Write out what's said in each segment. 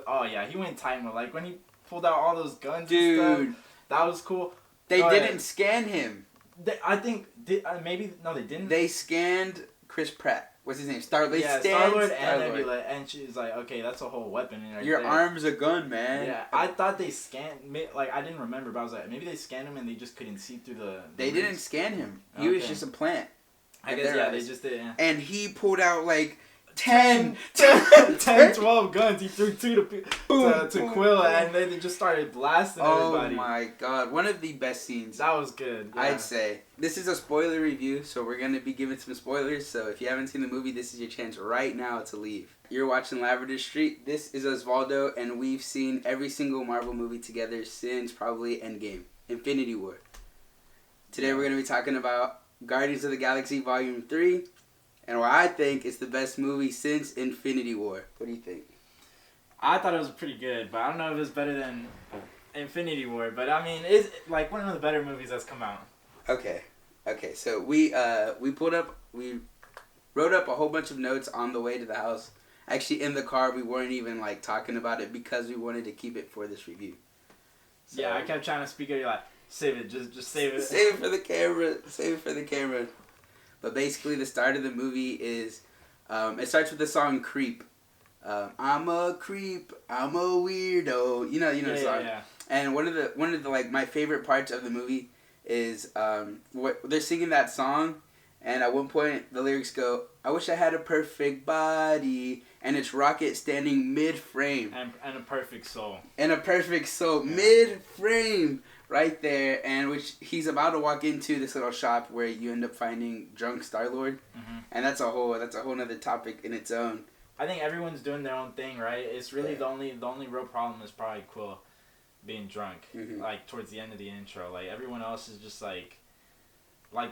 Oh yeah, he went time like when he pulled out all those guns Dude. and stuff. That was cool. They didn't scan him. I think maybe no, they didn't. They scanned Chris Pratt. What's his name? Star-Lord. Yeah, Star-Lord and Nebula, and she's like, okay, that's a whole weapon right Your there. arm's a gun, man. Yeah, I thought they scanned. Like I didn't remember, but I was like, maybe they scanned him and they just couldn't see through the. They didn't scan him. He was just a plant. I guess yeah, they just did. Yeah. And he pulled out like 10, 12 guns. He threw 2 to Quill, and then they just started blasting everybody. Oh my god. One of the best scenes. That was good. Yeah. I'd say. This is a spoiler review, so we're going to be giving some spoilers. So if you haven't seen the movie, this is your chance right now to leave. You're watching Lavender Street. This is Osvaldo, and we've seen every single Marvel movie together since probably Endgame. Infinity War. Today we're going to be talking about Guardians of the Galaxy Volume 3. And why I think it's the best movie since Infinity War. What do you think? I thought it was pretty good, but I don't know if it's better than Infinity War. But I mean, it's like one of the better movies that's come out. Okay. So we wrote up a whole bunch of notes on the way to the house. Actually, in the car, we weren't even like talking about it because we wanted to keep it for this review. So, yeah, I kept trying to speak it. You're like, save it, just save it. Save it for the camera. Save it for the camera. But basically, the start of the movie is, it starts with the song "Creep." I'm a creep. I'm a weirdo. You know the song. Yeah. And one of the like my favorite parts of the movie is what they're singing that song, and at one point the lyrics go, "I wish I had a perfect body," and it's Rocket standing mid-frame. And a perfect soul. And a perfect soul, mid-frame. Right there, and which he's about to walk into this little shop where you end up finding drunk Star-Lord, and that's a whole other topic in its own. I think everyone's doing their own thing, right? It's really the only real problem is probably Quill being drunk, like towards the end of the intro. Like everyone else is just like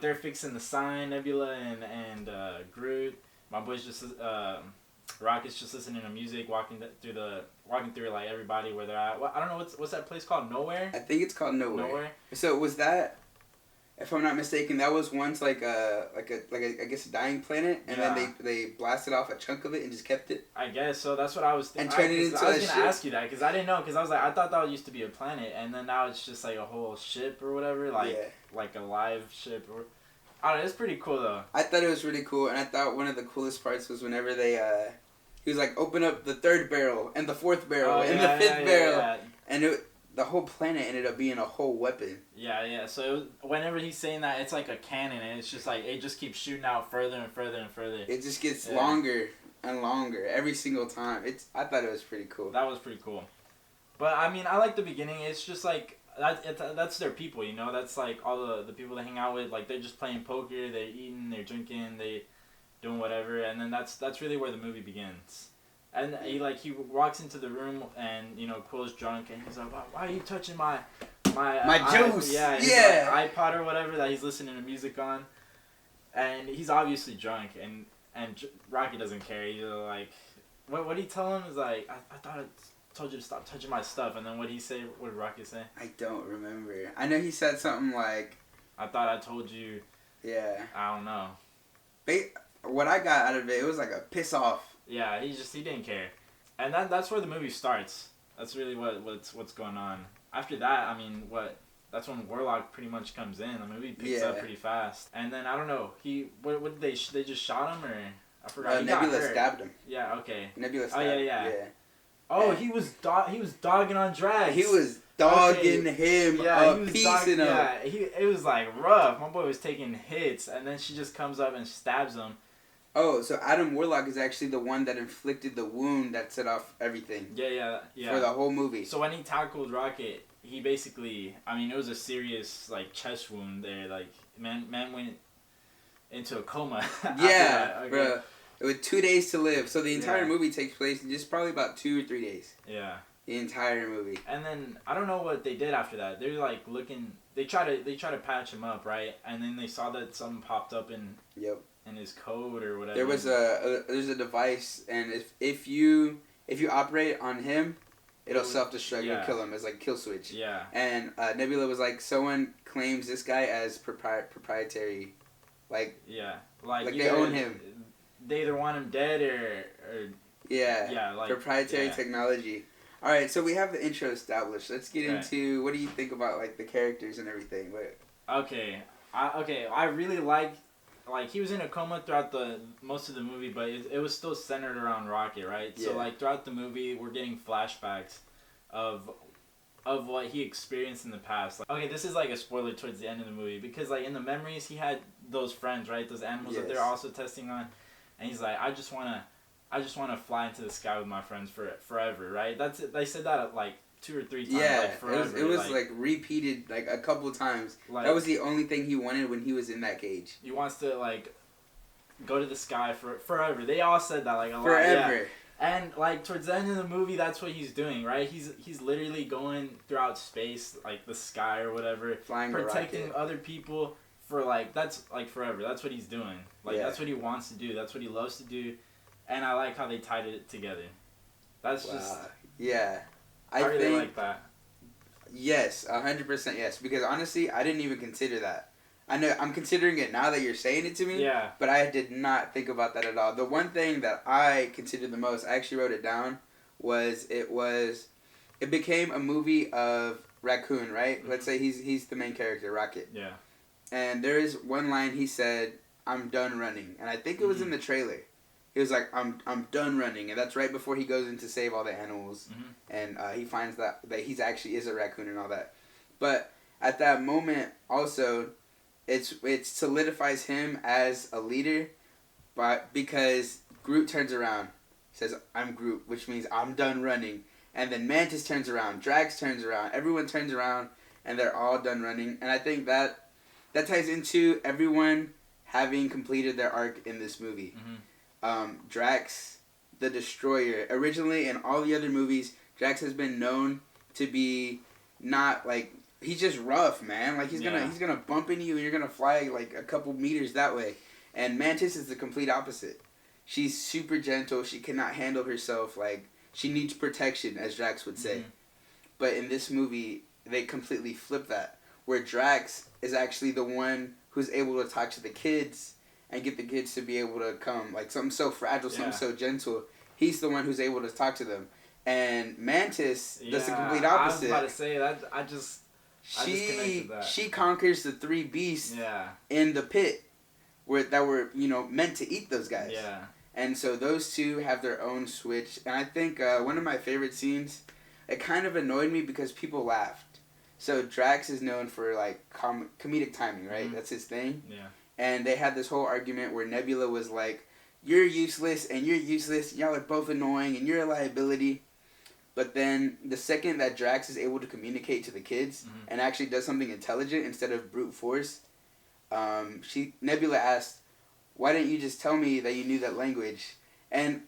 they're fixing the sign, Nebula and Groot. My boy's just Rocket's just listening to music, walking through like everybody where they're at. Well, I don't know what's that place called? Nowhere. I think it's called Nowhere. So was that, if I'm not mistaken, that was once like a I guess a dying planet, and then they blasted off a chunk of it and just kept it. I guess so. That's what I was thinking. And turned it into a ship. I was gonna ask you that because I didn't know, because I was like, I thought that used to be a planet, and then now it's just like a whole ship or whatever, like a live ship or. I don't know. It's pretty cool though. I thought it was really cool, and I thought one of the coolest parts was whenever they he was like, open up the 3rd barrel and the 4th barrel and the 5th barrel, and the whole planet ended up being a whole weapon. Yeah. So whenever he's saying that, it's like a cannon, and it's just like it just keeps shooting out further and further and further. It just gets longer and longer every single time. I thought it was pretty cool. That was pretty cool, but I mean, I like the beginning. It's just like. That's their people, you know. That's like all the people they hang out with. Like they're just playing poker, they're eating, they're drinking, they doing whatever, and then that's really where the movie begins. And he walks into the room, and Quill's drunk, and he's like, "Why are you touching my juice?" Like, iPod or whatever that he's listening to music on, and he's obviously drunk, and Rocky doesn't care. He's like, what did he tell him? Is like, I thought told you to stop touching my stuff, and then what did he say? What did Rocket say? I don't remember. I know he said something like, I thought I told you. Yeah. I don't know. What I got out of it was like a piss off. Yeah, he didn't care, and that's where the movie starts. That's really what's going on. After that, I mean, that's when Warlock pretty much comes in. The movie picks up pretty fast, and then I don't know. What did they just shot him, or I forgot. Nebula stabbed him. Yeah. Okay. Nebula stabbed him. Yeah. Oh, he was dogging on Drax. He was dogging him up, piecing him. Yeah, it was like rough. My boy was taking hits, and then she just comes up and stabs him. Oh, so Adam Warlock is actually the one that inflicted the wound that set off everything. Yeah. For the whole movie. So when he tackled Rocket, he basically, I mean, it was a serious chest wound there. Like man went into a coma. Yeah, bro. With 2 days to live, so the entire movie takes place in just probably about 2 or 3 days. Yeah. The entire movie. And then I don't know what they did after that. They're like looking. They try to patch him up, right? And then they saw that something popped up in his code or whatever. There was there's a device, and if you operate on him, it'll self-destruct. It'll kill him. It's like kill switch. Yeah. And Nebula was like, someone claims this guy as proprietary, like they own him. They either want him dead or proprietary technology. All right, so we have the intro established. Let's get into what do you think about like the characters and everything. I really like he was in a coma throughout the most of the movie, but it was still centered around Rocket, right? Yeah. So like throughout the movie, we're getting flashbacks of what he experienced in the past. Like, okay, this is like a spoiler towards the end of the movie because like in the memories he had those friends, right? Those animals that they're also testing on, and he's like, I just wanna fly into the sky with my friends forever, right? They said that like 2 or 3 times. Yeah, like, forever. It was like repeated like a couple times. Like, that was the only thing he wanted when he was in that cage. He wants to like go to the sky forever. They all said that like a forever. lot. Yeah. And like towards the end of the movie, that's what he's doing, right? He's literally going throughout space, like the sky or whatever, flying, protecting other people for like that's like forever. That's what he's doing. Like that's what he wants to do. That's what he loves to do, and I like how they tied it together. That's just I really think, like that. Yes, 100% yes. Because honestly, I didn't even consider that. I know I'm considering it now that you're saying it to me. Yeah. But I did not think about that at all. The one thing that I considered the most, I actually wrote it down, was it became a movie of Raccoon, right? Mm-hmm. Let's say he's the main character, Rocket. Yeah. And there is one line he said, "I'm done running," and I think it was in the trailer. He was like, I'm done running, and that's right before he goes in to save all the animals, and he finds that he's actually is a raccoon and all that. But at that moment, also, it solidifies him as a leader, but because Groot turns around, says, "I'm Groot," which means I'm done running, and then Mantis turns around, Drax turns around, everyone turns around, and they're all done running, and I think that ties into everyone having completed their arc in this movie. Drax, the Destroyer. Originally, in all the other movies, Drax has been known to be not like he's just rough, man. Like he's gonna bump into you and you're gonna fly like a couple meters that way. And Mantis is the complete opposite. She's super gentle. She cannot handle herself. Like she needs protection, as Drax would say. But in this movie, they completely flip that, where Drax is actually the one who's able to talk to the kids and get the kids to be able to come. Like, something so fragile, something so gentle. He's the one who's able to talk to them. And Mantis does the complete opposite. I was about to say, that I just connected that. She conquers the 3 beasts in the pit that were, meant to eat those guys. Yeah. And so those two have their own switch. And I think one of my favorite scenes, it kind of annoyed me because people laughed. So Drax is known for, like, comedic timing, right? That's his thing. Yeah. And they had this whole argument where Nebula was like, "You're useless and you're useless. Y'all are both annoying and you're a liability." But then the second that Drax is able to communicate to the kids and actually does something intelligent instead of brute force, Nebula asked, "Why didn't you just tell me that you knew that language?" And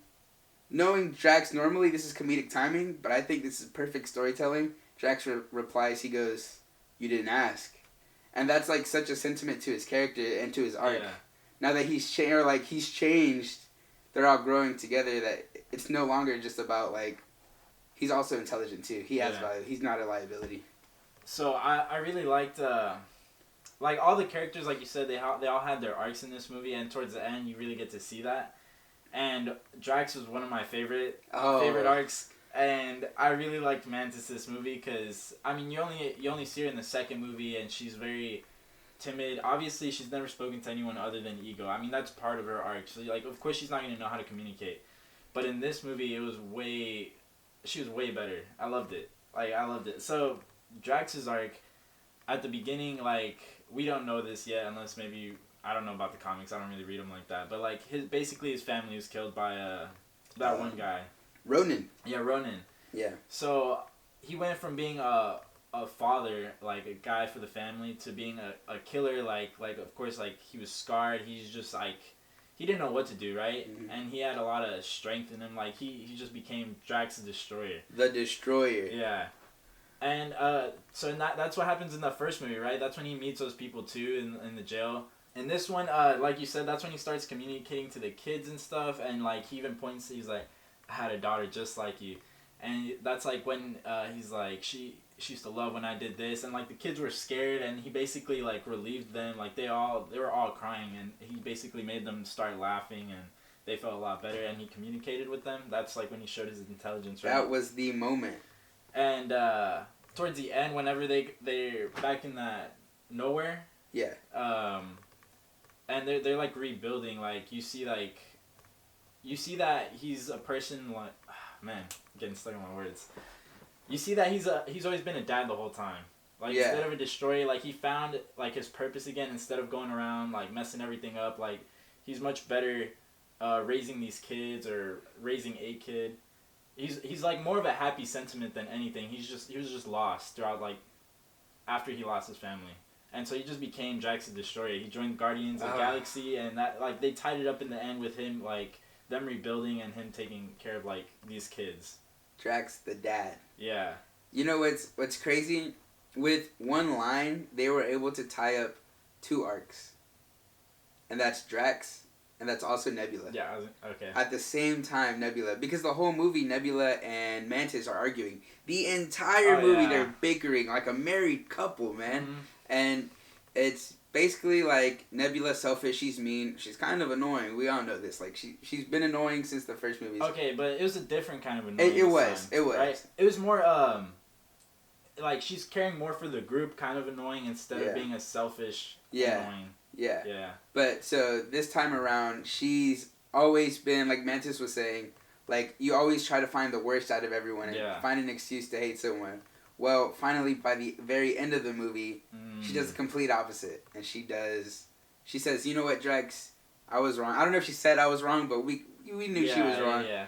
knowing Drax, normally this is comedic timing, but I think this is perfect storytelling. Drax replies, he goes, "You didn't ask." And that's like such a sentiment to his character and to his arc. Yeah. Now that he's changed, they're all growing together. That it's no longer just about like, he's also intelligent too. He has value. He's not a liability. So I really liked like all the characters, like you said, they all had their arcs in this movie, and towards the end you really get to see that. And Drax was one of my favorite arcs. And I really liked Mantis this movie because, I mean, you only see her in the second movie and she's very timid. Obviously, she's never spoken to anyone other than Ego. I mean, that's part of her arc. So, like, of course she's not going to know how to communicate. But in this movie, she was way better. I loved it. Like, I loved it. So, Drax's arc, at the beginning, like, we don't know this yet unless maybe, I don't know about the comics. I don't really read them like that. But, like, basically his family was killed by that one guy. Ronan. Yeah, Ronan. Yeah. So he went from being a father, like a guy for the family, to being a killer. Like of course, like he was scarred. He's just like he didn't know what to do, right? And he had a lot of strength in him. Like he just became Drax the Destroyer. The Destroyer. Yeah. And so that's what happens in the first movie, right? That's when he meets those people too in the jail. In this one, like you said, that's when he starts communicating to the kids and stuff. And like he even points, he's like, "I had a daughter just like you," and that's like when he's like, she used to love when I did this, and like the kids were scared, and he basically like relieved them, like they were all crying, and he basically made them start laughing, they felt a lot better, and he communicated with them. That's like when he showed his intelligence, right? That was the moment. And towards the end, whenever they're back in that nowhere, yeah, and they're like rebuilding, like you see that he's a person like, man, I'm getting stuck on my words. You see that he's always been a dad the whole time. Like, instead of a destroyer, like, he found, like, his purpose again instead of going around, like, messing everything up. Like, he's much better raising these kids or raising a kid. He's like, more of a happy sentiment than anything. He was just lost throughout, like, after he lost his family. And so he just became Drax the Destroyer. He joined Guardians of the Galaxy, and that, like, they tied it up in the end with him, like, them rebuilding and him taking care of, like, these kids. Drax the dad. Yeah. You know what's crazy? With one line, they were able to tie up 2 arcs. And that's Drax, and that's also Nebula. Yeah, okay. At the same time, Nebula. Because the whole movie, Nebula and Mantis are arguing. The entire movie, they're bickering like a married couple, man. Mm-hmm. And it's basically like Nebula selfish, she's mean, she's kind of annoying. We all know this. Like, she's been annoying since the first movie. Okay, but it was a different kind of annoying. It was. Right? It was more, like, she's caring more for the group, kind of annoying, instead of being a selfish annoying. Yeah. But, so, this time around, she's always been, like Mantis was saying, like, you always try to find the worst out of everyone and find an excuse to hate someone. Well, finally, by the very end of the movie, she does the complete opposite. And she says, you know what, Drax, I was wrong. I don't know if she said I was wrong, but we knew she was wrong. Yeah.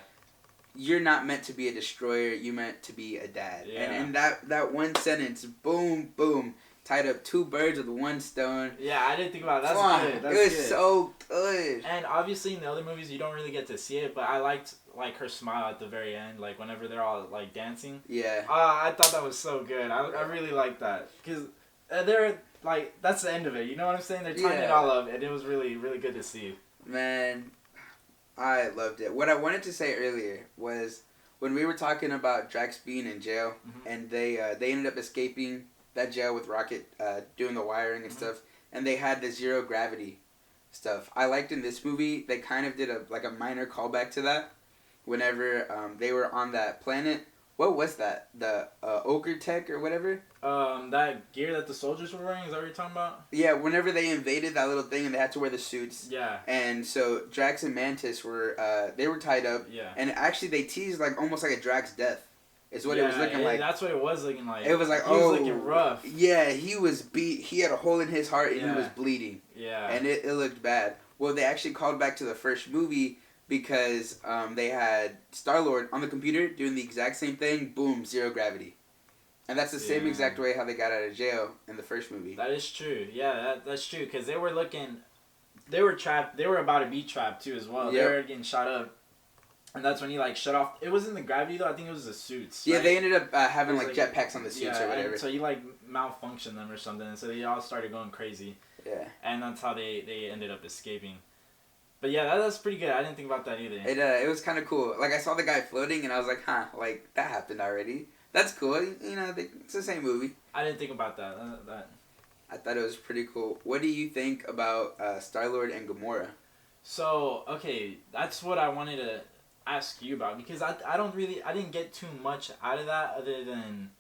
You're not meant to be a destroyer. You meant to be a dad. Yeah. And that one sentence, boom, boom, tied up 2 birds with 1 stone. Yeah, I didn't think about it. That's good. That's it was so good. And obviously in the other movies you don't really get to see it, but I liked like her smile at the very end, like whenever they're all like dancing. Yeah. I thought that was so good. I really liked that because they're like, that's the end of it. You know what I'm saying? They're tying it all up, and it was really, really good to see. Man, I loved it. What I wanted to say earlier was when we were talking about Drax being in jail, and they ended up escaping that jail with Rocket doing the wiring and stuff, and they had the zero gravity stuff. I liked in this movie they kind of did a minor callback to that whenever they were on that planet. What was that? The Ochre Tech or whatever? That gear that the soldiers were wearing, is that what you're talking about? Yeah, whenever they invaded that little thing and they had to wear the suits. Yeah. And so Drax and Mantis were, they were tied up. Yeah. And actually they teased like almost like a Drax death. Is what it was looking like. That's what it was looking like. It was like, he was looking rough. Yeah, he was beat. He had a hole in his heart and he was bleeding. Yeah. And it looked bad. Well, they actually called back to the first movie because they had Star-Lord on the computer doing the exact same thing. Boom, zero gravity. And that's the same exact way how they got out of jail in the first movie. That is true. Yeah, that's true. Because they were trapped. They were about to be trapped too as well. Yep. They were getting shot up. And that's when he like shut off. It wasn't the gravity though. I think it was the suits. Yeah, right? they ended up having like jetpacks on the suits or whatever. And so he like malfunctioned them or something. And so they all started going crazy. Yeah. And that's how they ended up escaping. But yeah, that's pretty good. I didn't think about that either. It was kind of cool. Like I saw the guy floating and I was like, huh, like that happened already. That's cool. You know, it's the same movie. I didn't think about that. I thought it was pretty cool. What do you think about Star-Lord and Gamora? So, okay, that's what I wanted to ask you about, because I didn't get too much out of that other than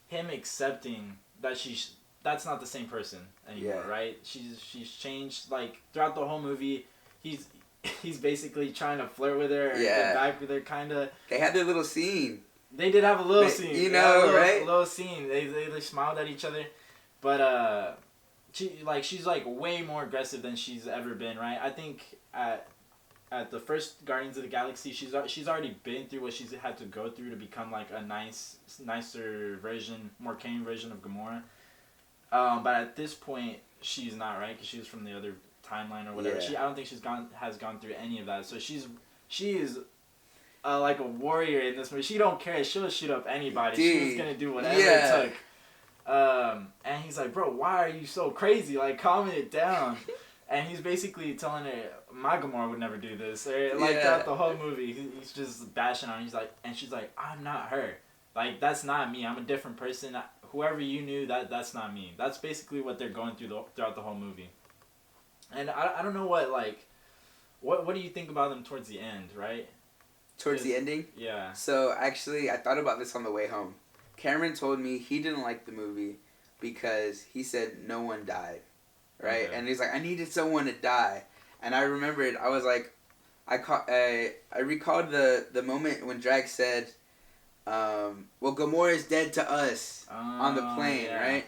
him accepting that that's not the same person anymore, right? She's changed, like, throughout the whole movie. He's basically trying to flirt with her and get back with her, kind of. They had their little scene. They did have a little scene. You know, right? A little scene. They smiled at each other. But, she's, like, way more aggressive than she's ever been, right? I think at the first Guardians of the Galaxy, she's already been through what she's had to go through to become, like, a nicer version, more caring version of Gamora. But at this point, she's not, right? Because she was from the other timeline or whatever. Yeah. I don't think has gone through any of that. So she is like a warrior in this movie. She don't care. She'll shoot up anybody. Dude. She's gonna do whatever it took. And he's like, bro, why are you so crazy? Like, calm it down. And he's basically telling her, my Gamora would never do this. Or, like, throughout the whole movie, he's just bashing on her. He's like, and she's like, I'm not her. Like, that's not me. I'm a different person. Whoever you knew, that's not me. That's basically what they're going through throughout the whole movie. And I don't know What do you think about them towards the end, right? Towards the ending? Yeah. So, actually, I thought about this on the way home. Cameron told me he didn't like the movie because he said no one died, right? Okay. And he's like, I needed someone to die. And I remembered, I was like, I recalled the moment when Drax said, well, Gamora is dead to us on the plane, yeah. right?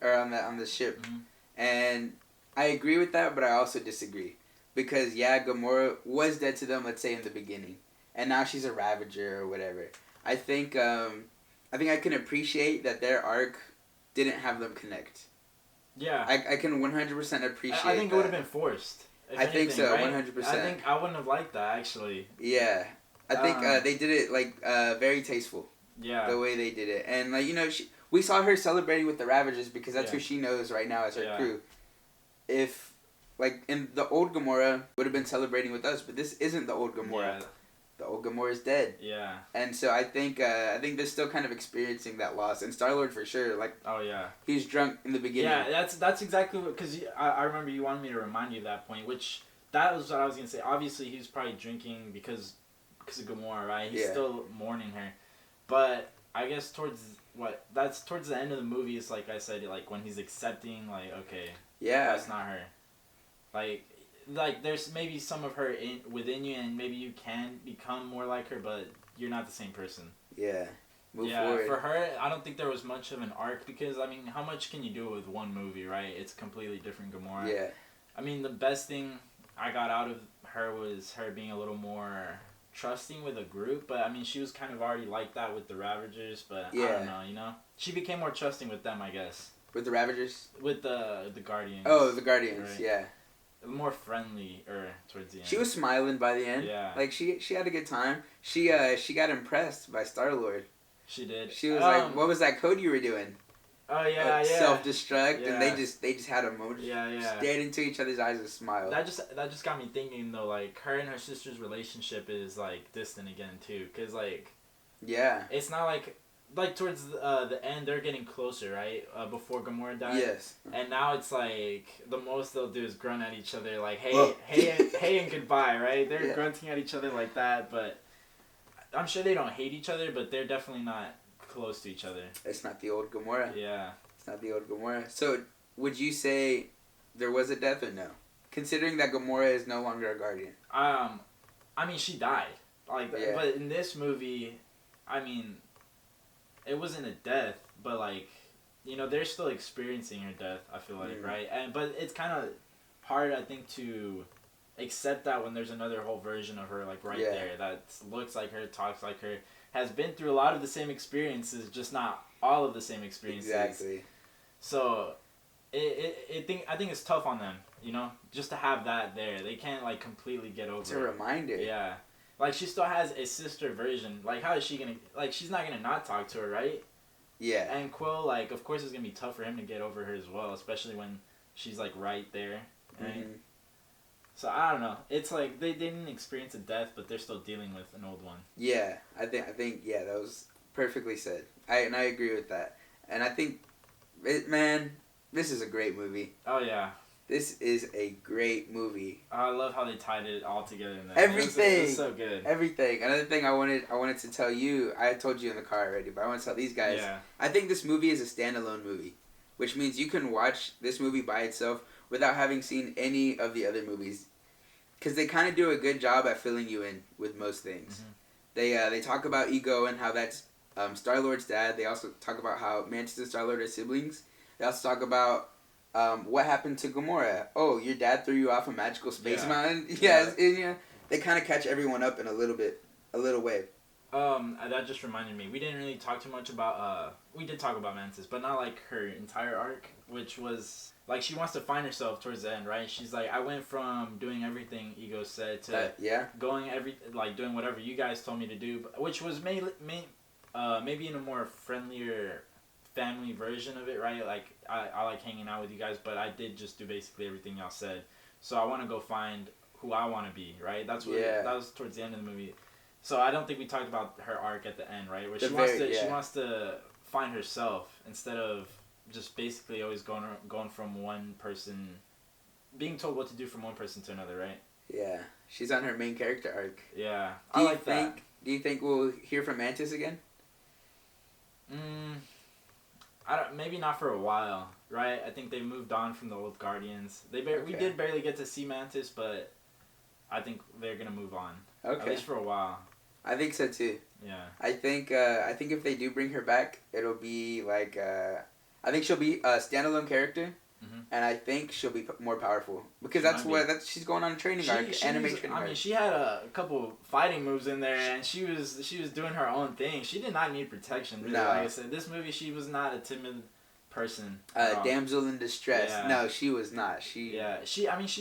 Or on the ship. Mm-hmm. And I agree with that, but I also disagree. Because, yeah, Gamora was dead to them, let's say, in the beginning. And now she's a Ravager or whatever. I think I can appreciate that their arc didn't have them connect. Yeah. I can 100% appreciate I think it would have been forced. I think so, right? 100%. I think I wouldn't have liked that, actually. Yeah. I think they did it, like, very tasteful. Yeah. The way they did it. And, like, you know, we saw her celebrating with the Ravagers because that's who she knows right now as her crew. If, like, in the old Gamora would have been celebrating with us, but this isn't the old Gamora. Yeah. The old Gamora is dead. Yeah. And so I think they're still kind of experiencing that loss. And Star-Lord for sure, like... Oh, yeah. He's drunk in the beginning. Yeah, that's exactly what... Because I remember you wanted me to remind you of that point, which... That was what I was going to say. Obviously, he was probably drinking because of Gamora, right? He's still mourning her. But I guess towards the end of the movie, it's like I said, like when he's accepting, like, okay, that's not her. Like there's maybe some of her within you, and maybe you can become more like her, but you're not the same person. Yeah. Move forward. For her, I don't think there was much of an arc because, I mean, how much can you do with one movie, right? It's completely different Gamora. Yeah. I mean, the best thing I got out of her was her being a little more trusting with a group, but I mean, she was kind of already like that with the Ravagers, but I don't know, you know? She became more trusting with them, I guess. With the Ravagers? With the Guardians. Oh, the Guardians, right? Yeah. More friendly towards the end. She was smiling by the end. Yeah. Like, she had a good time. She got impressed by Star-Lord. She did. She was like, what was that code you were doing? Oh, yeah, Self-destruct, and they just had a moment. Yeah. Stared into each other's eyes and smiled. That just got me thinking, though, like, her and her sister's relationship is, like, distant again, too. Because, like... Yeah. It's not like... Like, towards the end, they're getting closer, right? Before Gamora died. Yes. And now it's like, the most they'll do is grunt at each other, like, hey and goodbye, right? They're grunting at each other like that, but I'm sure they don't hate each other, but they're definitely not close to each other. It's not the old Gamora. Yeah. It's not the old Gamora. So, would you say there was a death or no? Considering that Gamora is no longer a Guardian. I mean, she died. Like, but in this movie, I mean... It wasn't a death, but, like, you know, they're still experiencing her death, I feel like, right? But it's kind of hard, I think, to accept that when there's another whole version of her, like, there that looks like her, talks like her, has been through a lot of the same experiences, just not all of the same experiences. Exactly. So, I think it's tough on them, you know, just to have that there. They can't, like, completely get over it. It's a reminder. Yeah. Like, she still has a sister version. Like, how is she gonna... Like, she's not gonna not talk to her, right? Yeah. And Quill, like, of course it's gonna be tough for him to get over her as well, especially when she's, like, right there, right? Mm-hmm. So, I don't know. It's like, they didn't experience a death, but they're still dealing with an old one. Yeah. I think yeah, that was perfectly said. I agree with that. And I think, man, this is a great movie. Oh, yeah. This is a great movie. I love how they tied it all together in that. Everything. It was so good. Everything. Another thing I wanted to tell you, I told you in the car already, but I want to tell these guys. Yeah. I think this movie is a standalone movie, which means you can watch this movie by itself without having seen any of the other movies. Because they kind of do a good job at filling you in with most things. Mm-hmm. They talk about Ego and how that's Star-Lord's dad. They also talk about how Mantis and Star-Lord are siblings. They also talk about what happened to Gamora. Oh, your dad threw you off a magical space mountain? Yeah. They kind of catch everyone up in a little way. That just reminded me. We didn't really talk too much about, we did talk about Mantis, but not like her entire arc, which was, like, she wants to find herself towards the end, right? She's like, I went from doing everything Ego said to doing whatever you guys told me to do, which was maybe in a more friendlier family version of it, right? Like, I like hanging out with you guys, but I did just do basically everything y'all said. So I want to go find who I want to be, right? That was towards the end of the movie. So I don't think we talked about her arc at the end, right? Where she wants to find herself instead of just basically always going from one person, being told what to do from one person to another, right? Yeah. She's on her main character arc. Yeah, I like that. Do you think we'll hear from Mantis again? I don't. Maybe not for a while, right? I think they moved on from the old Guardians. We did barely get to see Mantis, but I think they're gonna move on. Okay. At least for a while. I think so too. Yeah. I think if they do bring her back, it'll be like I think she'll be a standalone character, and I think she'll be more powerful because she's going on a training arc, anime training arc. I mean, she had a couple fighting moves in there, and she was doing her own thing. She did not need protection. Really. No. Like I said, this movie, she was not a timid person. Damsel in distress. Yeah. No, she was not. She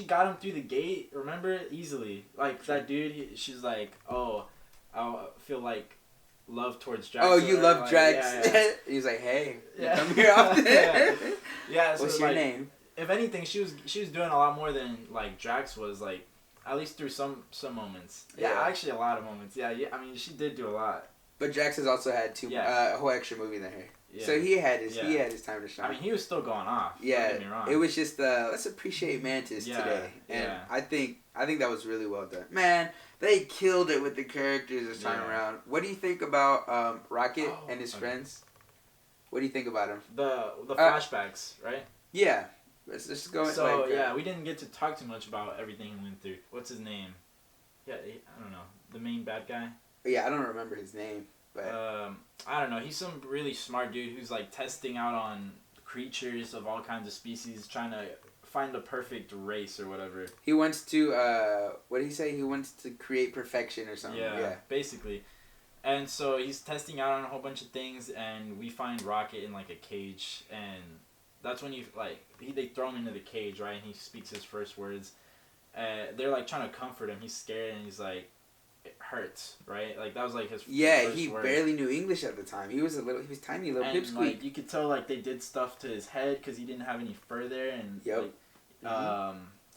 got him through the gate. Remember, easily. Like that dude. She's like, oh, I feel like love towards Drax. Oh, you love Drax. Yeah. He's like, hey, you come here often. Yeah. So what's your name? If anything, she was doing a lot more than like Drax was, like at least through some moments. Yeah, actually a lot of moments. Yeah. I mean, she did do a lot. But Drax has also had a whole extra movie than her. Yeah. So he had his time to shine. I mean, he was still going off. Yeah. Don't get me wrong. It was just let's appreciate Mantis today, and I think that was really well done. Man, they killed it with the characters this time around. What do you think about Rocket and his friends? What do you think about him? The flashbacks, right? Yeah. Let's just go. So we didn't get to talk too much about everything he went through. What's his name? Yeah, I don't know. The main bad guy. Yeah, I don't remember his name. But I don't know. He's some really smart dude who's like testing out on creatures of all kinds of species, trying to find the perfect race or whatever. He wants to. What did he say? He wants to create perfection or something. Yeah, basically. And so he's testing out on a whole bunch of things, and we find Rocket in like a cage, and that's when they throw him into the cage, right? And he speaks his first words. They're like trying to comfort him. He's scared, and he's like, it hurts, right? Like that was like his first word. Barely knew English at the time. He was tiny little pipsqueak. Like you could tell like they did stuff to his head because he didn't have any fur there, and he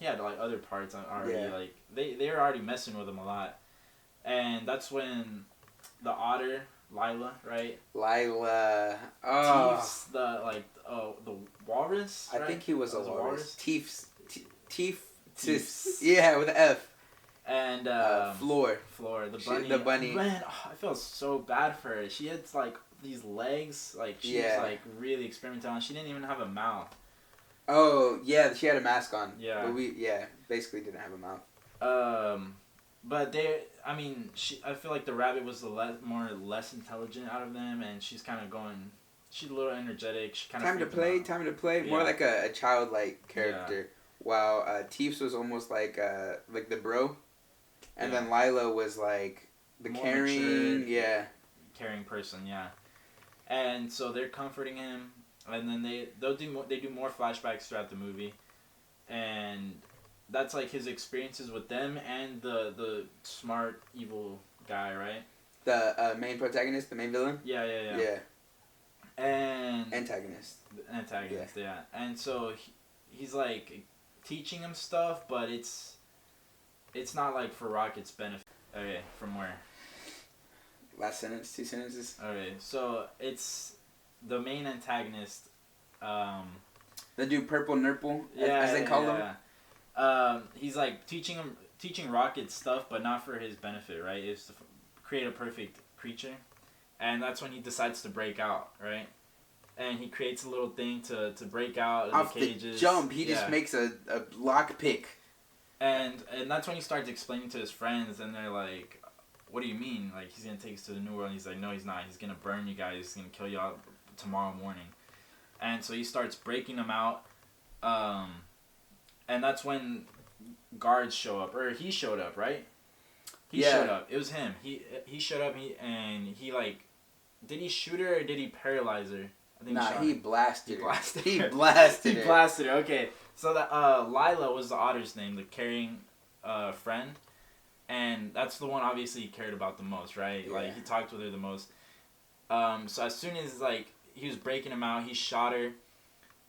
had like other parts already. Like they were already messing with him a lot, and that's when the otter Lila, right? Lila. Teef's the walrus. Right? I think he was a walrus. Teef's. Yeah, with an F. And Floor, the bunny. The bunny. Man, I feel so bad for her. She had like these legs, like she was like really experimental, and she didn't even have a mouth. Oh yeah, she had a mask on. Yeah. But we basically didn't have a mouth. But I feel like the rabbit was the less intelligent out of them, and she's kind of going. She's a little energetic. She kind of time to play. Yeah. More like a childlike character. Yeah. While Teefs was almost like the bro. And then Lila was like the more caring, matured, caring person, And so they're comforting him, and then they do more flashbacks throughout the movie, and that's like his experiences with them and the smart evil guy, right? The main protagonist, the main villain. Yeah. And antagonist. Yeah. And so he's like teaching him stuff, but it's not like for Rocket's benefit. Okay, from where? Last sentence, 2 sentences. Okay, so it's the main antagonist. The dude Purple Nurple, as they call him. He's like teaching Rocket stuff, but not for his benefit, right? It's to create a perfect creature, and that's when he decides to break out, right? And he creates a little thing to break out of the cages. The jump, he just makes a lock pick. And that's when he starts explaining to his friends, and they're like, what do you mean? Like, he's going to take us to the new world? And he's like, no, he's not. He's going to burn you guys. He's going to kill y'all tomorrow morning. And so he starts breaking them out. And that's when guards show up. Or he showed up, right? He showed up. It was him. He showed up, and he, like... Did he shoot her, or did he paralyze her? I think he blasted her. He blasted her, okay. So that Lila was the otter's name, the caring friend, and that's the one obviously he cared about the most, right? Yeah. Like he talked with her the most. So as soon as like he was breaking him out, he shot her,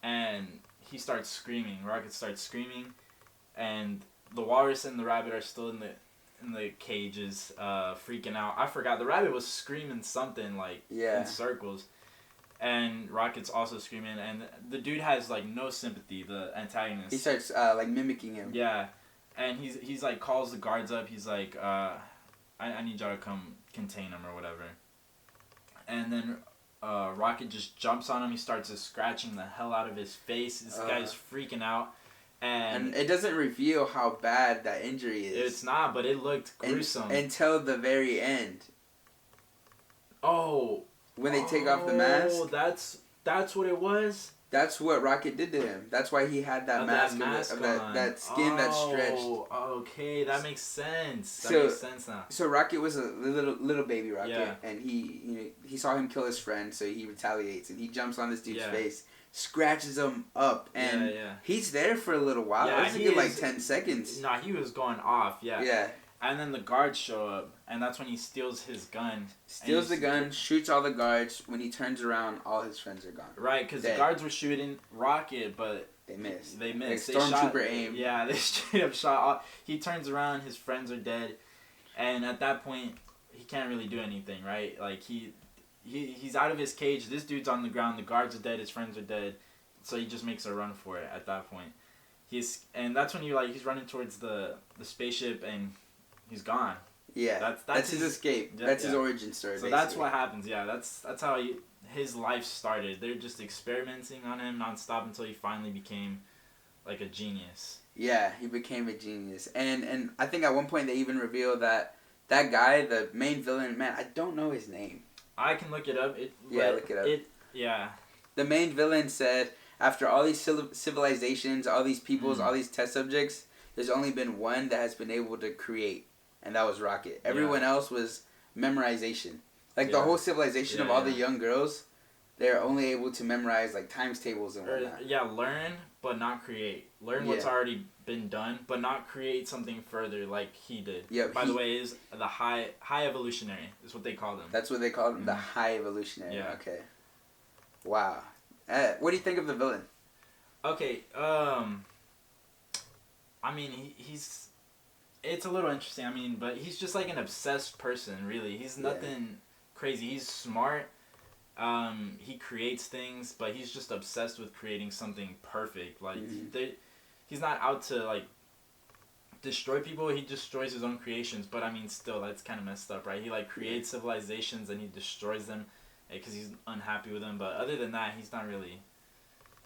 and he starts screaming. Rocket starts screaming, and the walrus and the rabbit are still in the cages, freaking out. I forgot the rabbit was screaming something like in circles. And Rocket's also screaming, and the dude has like no sympathy. The antagonist. He starts like mimicking him. Yeah, and he's like calls the guards up. He's like, I need y'all to come contain him or whatever. And then Rocket just jumps on him. He starts scratching the hell out of his face. This guy's freaking out. And it doesn't reveal how bad that injury is. It's not, but it looked gruesome. Until the very end. Oh. When they take off the mask. Oh, that's what it was? That's what Rocket did to him. That's why he had that mask of that skin that stretched. Oh, okay, that makes sense. That makes sense now. So Rocket was a little baby Rocket, and he saw him kill his friend, so he retaliates and he jumps on this dude's face, scratches him up, and he's there for a little while. It was a good like 10 seconds. Nah, he was going off. Yeah. Yeah. And then the guards show up, and that's when he steals his gun. Steals the gun, shoots all the guards. When he turns around, all his friends are gone. Right, because the guards were shooting Rocket, but they missed. They missed. Like Stormtrooper aim. Yeah, they straight up shot. He turns around, his friends are dead, and at that point, he can't really do anything, right? Like he's out of his cage. This dude's on the ground. The guards are dead. His friends are dead, so he just makes a run for it. At that point, and that's when he's running towards the spaceship and. He's gone. Yeah, that's his escape. That's his origin story. So that's what happens. Yeah, that's how his life started. They're just experimenting on him nonstop until he finally became like a genius. Yeah, he became a genius, and I think at one point they even revealed that guy, the main villain, man, I don't know his name. I can look it up. Look it up. The main villain said after all these civilizations, all these peoples, all these test subjects, there's only been one that has been able to create. And that was Rocket. Everyone else was memorization. Like the whole civilization of all the young girls, they're only able to memorize like times tables and whatnot. Learn but not create. Learn what's already been done, but not create something further like he did. Yeah. By the way, is the high evolutionary is what they call them. That's what they call them, the high evolutionary. Yeah. Okay. Wow. What do you think of the villain? Okay. I mean, he's. It's a little interesting. I mean, but he's just like an obsessed person, really. He's nothing crazy. He's smart. He creates things, but he's just obsessed with creating something perfect. Like, he's not out to, like, destroy people. He destroys his own creations. But, I mean, still, that's kind of messed up, right? He, like, creates civilizations and he destroys them because he's unhappy with them. But other than that, he's not really...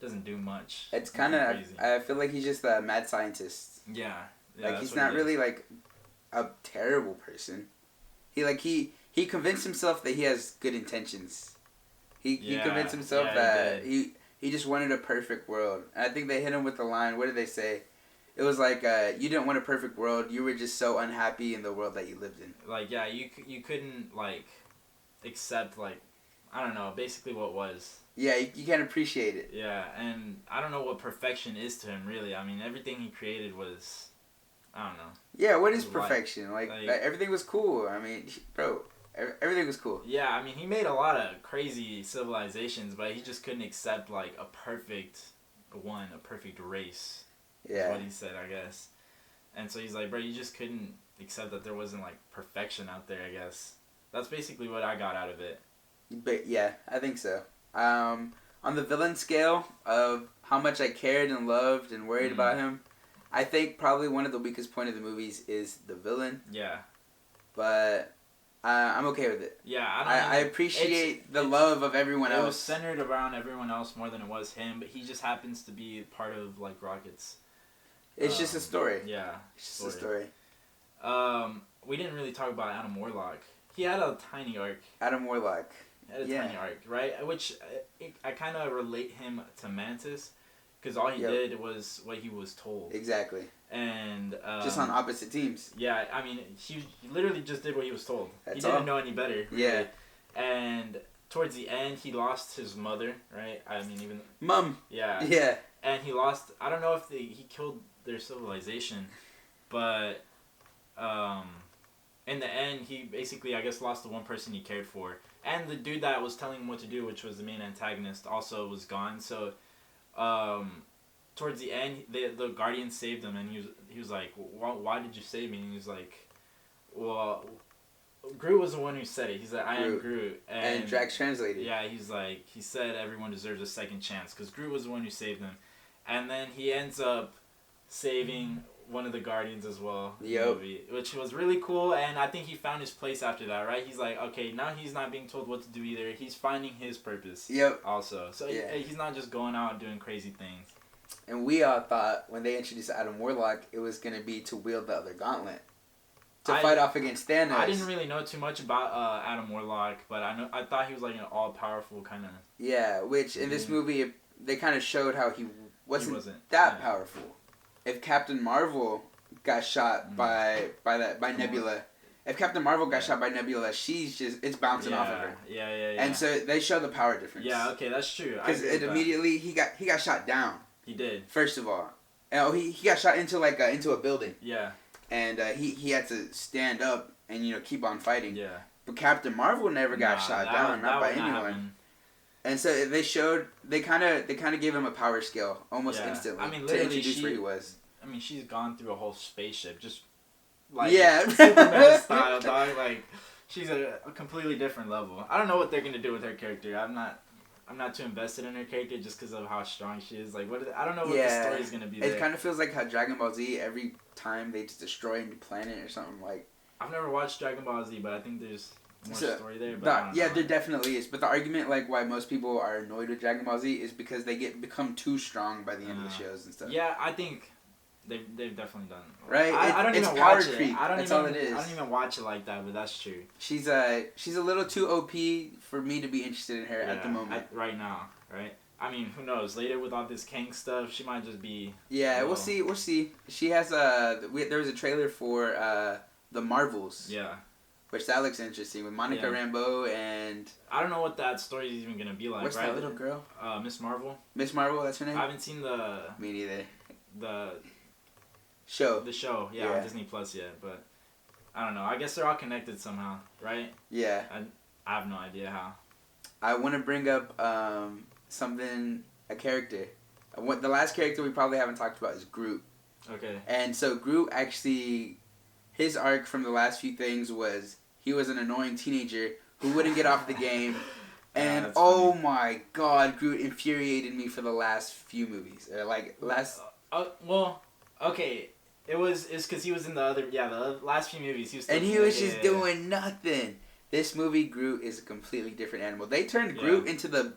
doesn't do much. It's kind of... I feel like he's just a mad scientist. Yeah. Like, he's not really, like, a terrible person. He convinced himself that he has good intentions. He convinced himself that he just wanted a perfect world. And I think they hit him with the line, what did they say? It was like, you didn't want a perfect world, you were just so unhappy in the world that you lived in. Like, yeah, you couldn't, like, accept, like, I don't know, basically what was. Yeah, you can't appreciate it. Yeah, and I don't know what perfection is to him, really. I mean, everything he created was... I don't know. Yeah, what is perfection? Like everything was cool. I mean, bro, everything was cool. Yeah, I mean, he made a lot of crazy civilizations, but he just couldn't accept, like, a perfect race. Yeah. Is what he said, I guess. And so he's like, bro, you just couldn't accept that there wasn't, like, perfection out there, I guess. That's basically what I got out of it. But, yeah, I think so. On the villain scale of how much I cared and loved and worried about him, I think probably one of the weakest point of the movies is the villain. Yeah. But I'm okay with it. Yeah, I appreciate the love of everyone else. It was centered around everyone else more than it was him, but he just happens to be part of, like, Rocket's... It's just a story. Yeah. It's just a story. We didn't really talk about Adam Warlock. He had a tiny arc. Adam Warlock. He had a tiny arc, right? Which I kind of relate him to Mantis. Because all he did was what he was told. Exactly. And... just on opposite teams. Yeah, I mean, he literally just did what he was told. That's he didn't know any better. Really. Yeah. And towards the end, he lost his mother, right? I mean, even... Mom. Yeah. Yeah. And he lost... I don't know if he killed their civilization, but... in the end, he basically, I guess, lost the one person he cared for. And the dude that was telling him what to do, which was the main antagonist, also was gone, so... towards the end, the Guardian saved him, and he was like, why did you save me? And he was like, well, Groot was the one who said it. He's like, I am Groot. And Drax translated. Yeah, he's like, he said everyone deserves a second chance, because Groot was the one who saved him. And then he ends up saving, one of the Guardians as well. Yep. Movie, which was really cool, and I think he found his place after that, right? He's like, okay, now he's not being told what to do either. He's finding his purpose. Yep. Also, so he's not just going out and doing crazy things. And we all thought when they introduced Adam Warlock, it was gonna be to wield the other gauntlet, to fight off against Thanos. I didn't really know too much about Adam Warlock, but I thought he was like an all powerful kind of. Yeah, which in this movie they kind of showed how he wasn't that powerful. If Captain Marvel got shot by Nebula, if Captain Marvel got shot by Nebula, it's bouncing off of her. Yeah. And so they show the power difference. Yeah, okay, that's true. Because immediately he got shot down. He did. First of all, he got shot into into a building. Yeah. And he had to stand up and keep on fighting. Yeah. But Captain Marvel never got shot down, not by anyone. And so they kind of gave him a power scale almost instantly. I mean, to introduce where he was. I mean, she's gone through a whole spaceship, just like Superman style, dog. Like, she's a completely different level. I don't know what they're gonna do with her character. I'm not too invested in her character just because of how strong she is. Like, I don't know what the story's gonna be. It kind of feels like how Dragon Ball Z, every time they just destroy a new planet or something like. I've never watched Dragon Ball Z, but I think there's more story there. But there definitely is. But the argument, like, why most people are annoyed with Dragon Ball Z is because they become too strong by the end of the shows and stuff. Yeah, I think they've definitely done. Right? I don't it's even power watch creep. it. That's all it is. I don't even watch it like that, but that's true. She's a little too OP for me to be interested in her at the moment. Right now, right? I mean, who knows? Later with all this Kang stuff, she might just be. Yeah, we'll see. We'll see. She has there was a trailer for the Marvels. Yeah. Which that looks interesting with Monica Rambeau and. I don't know what that story is even gonna be like. What's that little girl? Miss Marvel. Miss Marvel, that's her name. I haven't seen the. Me neither. The show. The show, on Disney Plus yet, but I don't know. I guess they're all connected somehow, right? Yeah. I have no idea how. I want to bring up a character. The last character we probably haven't talked about is Groot. Okay. And so Groot actually, his arc from the last few things was he was an annoying teenager who wouldn't get off the game. And oh my god, Groot infuriated me for the last few movies. Okay. It's because he was in the last few movies. He was just doing nothing. This movie, Groot, is a completely different animal. They turned Groot into the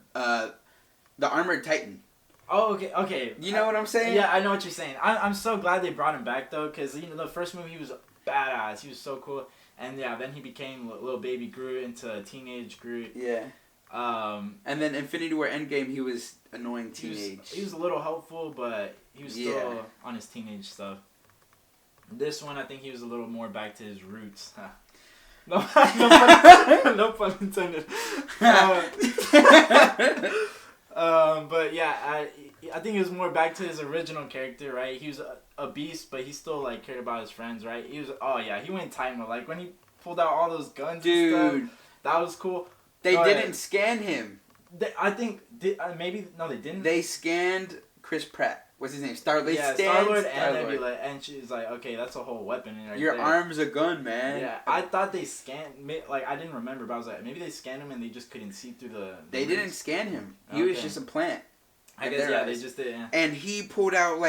Armored Titan. Oh, okay. You know what I'm saying? Yeah, I know what you're saying. I'm so glad they brought him back, though, because, the first movie, he was badass. He was so cool. And, then he became little baby Groot into teenage Groot. Yeah. And then Infinity War Endgame, he was annoying teenage. He was a little helpful, but he was still on his teenage stuff. This one, I think he was a little more back to his roots. No pun intended. But yeah, I think he was more back to his original character, right? He was a beast, but he still cared about his friends, right? He went Titan mode. Like when he pulled out all those guns and stuff, that was cool. They didn't scan him. I think they didn't. They scanned Chris Pratt. What's his name? Star-Lord. Yeah, Star-Lord and Nebula, and she's like, okay, that's a whole weapon in there. Your arm's a gun, man. Yeah, I thought they scanned. I didn't remember, but I was like, maybe they scanned him and they just couldn't see through the. They didn't scan him. He was just a plant. I guess they just did. Yeah. And he pulled out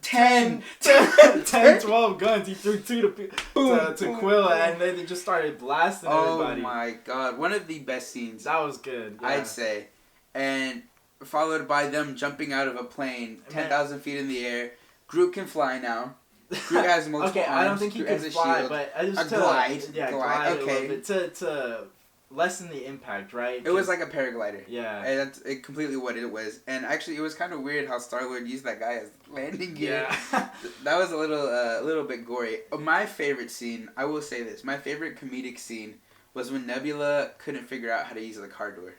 10, 12 guns. He threw 2 to Quill, and then they just started blasting everybody. Oh my god, one of the best scenes. That was good. Yeah. I'd say, and followed by them jumping out of a plane 10,000 feet in the air. Groot can fly now. Groot has multiple arms. I don't think he can fly, but just glide. Glide okay. A little bit to lessen the impact, right? It was like a paraglider. Yeah. And that's completely what it was. And actually, it was kind of weird how Star-Lord used that guy as landing gear. Yeah. That was a little bit gory. My favorite scene, I will say this, my favorite comedic scene was when Nebula couldn't figure out how to use the car door.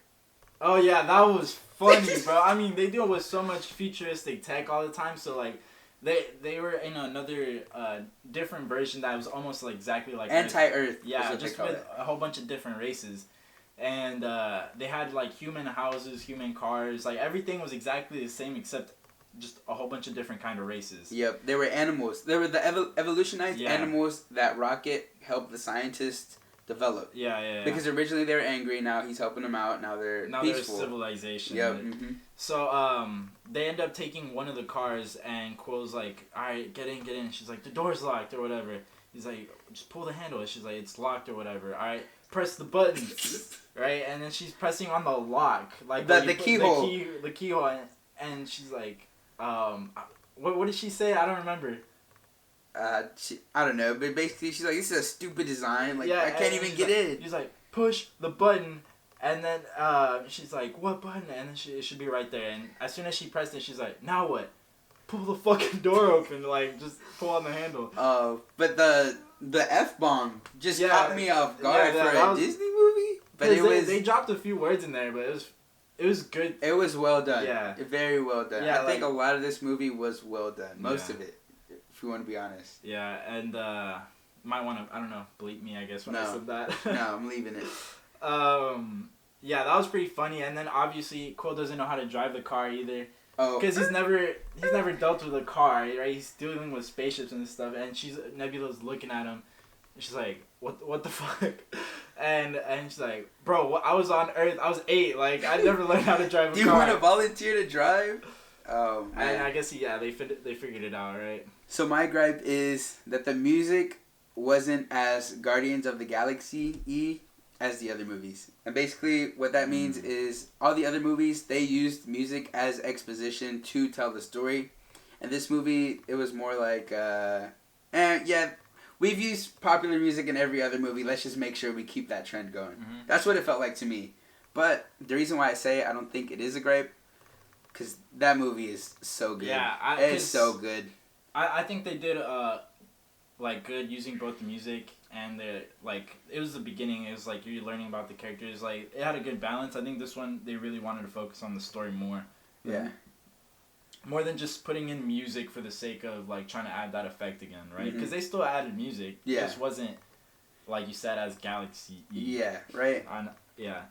Oh yeah, that was funny, bro. I mean, they deal with so much futuristic tech all the time, so they were in another different version that was almost exactly like Anti-Earth. Yeah, just with a whole bunch of different races, and they had human houses, human cars, everything was exactly the same except just a whole bunch of different kind of races. Yep, they were animals. They were the evolutionized animals that Rocket helped the scientists develop. Yeah. Because originally they were angry, now he's helping them out, now they're peaceful. They're civilization. Yep. Mm-hmm. So, they end up taking one of the cars, and Quill's like, alright, get in. She's like, the door's locked, or whatever. He's like, just pull the handle. She's like, it's locked, or whatever. Alright, press the button. Right? And then she's pressing on the lock. Like the keyhole. The keyhole, and she's like, what did she say? I don't remember. I don't know, but basically she's like, this is a stupid design. Like, yeah, I can't even get in. He's like, push the button. And then she's like, what button? And then it should be right there. And as soon as she pressed it, she's like, now what? Pull the fucking door open. Like, just pull on the handle. But the F-bomb just caught me off guard for a Disney movie. But they dropped a few words in there, but it was good. It was well done. Yeah. Very well done. Yeah, I think a lot of this movie was well done. Most of it, if you want to be honest. Yeah, and might want to, I don't know, bleep me, I guess, when I said that. No, I'm leaving it. Yeah, that was pretty funny. And then obviously Quill doesn't know how to drive the car either. Oh. Because he's never dealt with a car, right? He's dealing with spaceships and stuff. And Nebula's looking at him. And she's like, what the fuck? And she's like, bro, I was on Earth. I was 8. Like, I never learned how to drive a car. Do you want to volunteer to drive? Oh, man. And I guess, they figured it out, right? So my gripe is that the music wasn't as Guardians of the Galaxy-y as the other movies. And basically what that means is all the other movies, they used music as exposition to tell the story. And this movie, it was more like, we've used popular music in every other movie. Let's just make sure we keep that trend going. Mm-hmm. That's what it felt like to me. But the reason why I say I don't think it is a gripe, because that movie is so good. Yeah. It's so good. I think they did good using both the music and it was the beginning. It was like you're learning about the characters. Like, it had a good balance. I think this one they really wanted to focus on the story more. Yeah. More than just putting in music for the sake of like trying to add that effect again, right? Because they still added music. Yeah. It just wasn't like you said as Galaxy. Yeah. Right. Yeah.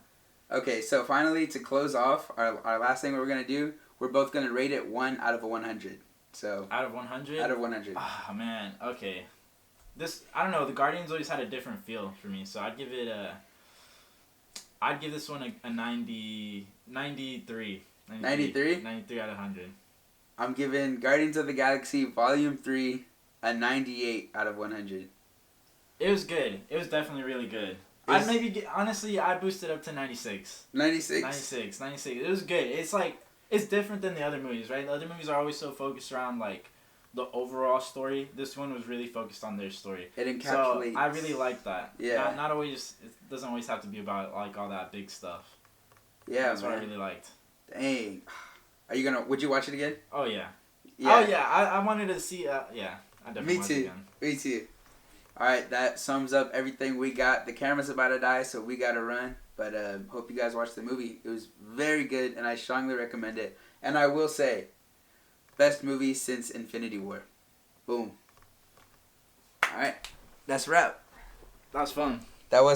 Okay, so finally to close off our last thing we're gonna do, we're both gonna rate it 1 out of 100. So. Out of 100. Out of 100. Ah, man. Okay. I don't know, the Guardians always had a different feel for me, so I'd give this one a 93. 93? 93 out of 100. I'm giving Guardians of the Galaxy Volume 3 a 98 out of 100. It was good. It was definitely really good. I'd boost it up to 96. 96? 96. It was good. It's like, it's different than the other movies, right? The other movies are always so focused around, like, the overall story. This one was really focused on their story. It encapsulates. So I really like that. Yeah. Not always. It doesn't always have to be about like all that big stuff. Yeah, that's what I really liked. Dang. Would you watch it again? Oh yeah. Oh yeah. I wanted to see. I definitely watch it again. Me too. All right, that sums up everything we got. The camera's about to die, so we gotta run. But hope you guys watched the movie. It was very good, and I strongly recommend it. And I will say, best movie since Infinity War. Boom. All right, that's a wrap. That was fun. That was